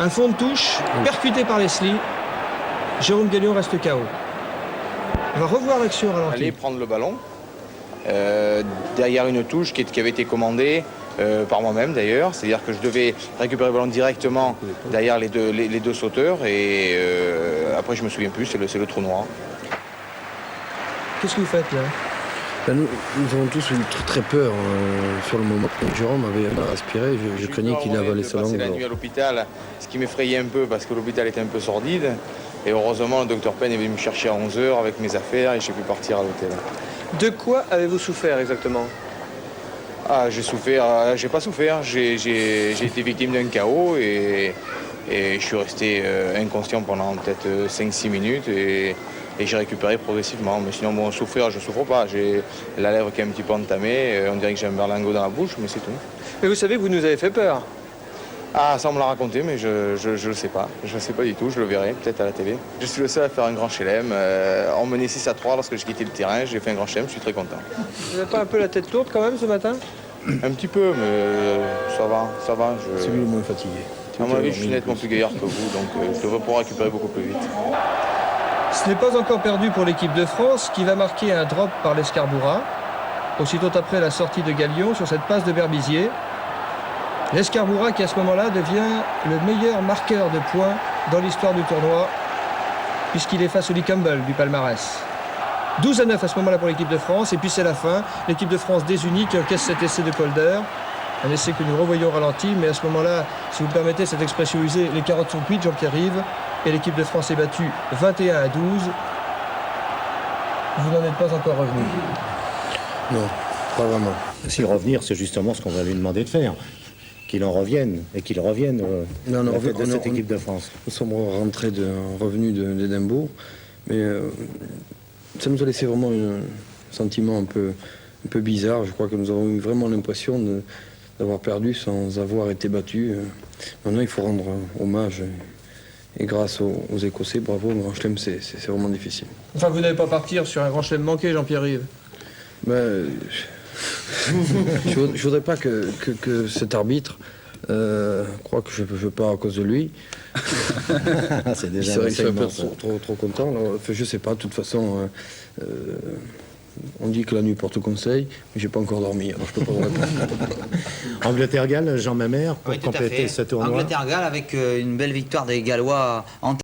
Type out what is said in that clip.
Un fond de touche, percuté par Leslie. Jérôme Gagnon reste KO. On va revoir l'action au ralenti. Aller prendre le ballon derrière une touche qui avait été commandée par moi-même d'ailleurs. C'est-à-dire que je devais récupérer le ballon directement derrière les deux sauteurs et après je me souviens plus, c'est le trou noir. Qu'est-ce que vous faites là? Ben, nous avons tous eu très peur sur le moment. Jérôme avait aspiré, je craignais qu'il avalait sa langue. J'ai passé la nuit à l'hôpital, ce qui m'effrayait un peu parce que l'hôpital était un peu sordide. Et heureusement, le docteur Penn est venu me chercher à 11h avec mes affaires et j'ai pu partir à l'hôtel. De quoi avez-vous souffert exactement? Ah, j'ai souffert, j'ai pas souffert, j'ai été victime d'un chaos et je suis resté inconscient pendant peut-être 5-6 minutes et j'ai récupéré progressivement. Mais sinon, bon, souffrir, je souffre pas. J'ai la lèvre qui est un petit peu entamée, on dirait que j'ai un berlingot dans la bouche, mais c'est tout. Mais vous savez que vous nous avez fait peur. Ah, ça on me l'a raconté, mais je le sais pas. Je le sais pas du tout, je le verrai peut-être à la télé. Je suis le seul à faire un grand chelem. On menait 6-3 lorsque j'ai quitté le terrain, j'ai fait un grand chelem, je suis très content. Vous n'avez pas un peu la tête lourde quand même ce matin? Un petit peu, mais ça va. C'est lui le moins fatigué. À mon avis, je suis nettement plus gaillard que vous, donc je devrais pouvoir récupérer beaucoup plus vite. Ce n'est pas encore perdu pour l'équipe de France qui va marquer un drop par l'Escarbourat. Aussitôt après la sortie de Galion sur cette passe de Berbizier. L'Escarbourat qui à ce moment-là devient le meilleur marqueur de points dans l'histoire du tournoi puisqu'il est face au Lee Campbell du palmarès. 12-9 à ce moment-là pour l'équipe de France et puis c'est la fin. L'équipe de France désunie qui encaisse cet essai de Calder. Un essai que nous revoyons au ralenti, mais à ce moment-là, si vous permettez cette expression usée, les carottes sont cuites, Jean-Pierre Rive, et l'équipe de France est battue 21-12. Vous n'en êtes pas encore revenu. Non, pas vraiment. Si revenir, c'est justement ce qu'on va lui demander de faire. Qu'il en revienne, et qu'il revienne de cette équipe de France. Nous sommes revenus d'Édimbourg, mais ça nous a laissé vraiment un sentiment un peu bizarre. Je crois que nous avons eu vraiment l'impression d'avoir perdu sans avoir été battus. Maintenant, il faut rendre hommage. Et grâce aux Écossais, bravo, le Grand Chelem, c'est vraiment difficile. Enfin, vous n'allez pas partir sur un Grand Chelem manqué, Jean-Pierre Rive. Ben, je voudrais pas que cet arbitre croit que je pars à cause de lui. C'est déjà il serait trop content. Alors, je sais pas, de toute façon, on dit que la nuit porte conseil, mais j'ai pas encore dormi, alors je peux pas vous répondre. Angleterre-Galles, Jean Mamère, pour Oui, tout à compléter fait. ce tournoi. Angleterre-Galles avec une belle victoire des Gallois en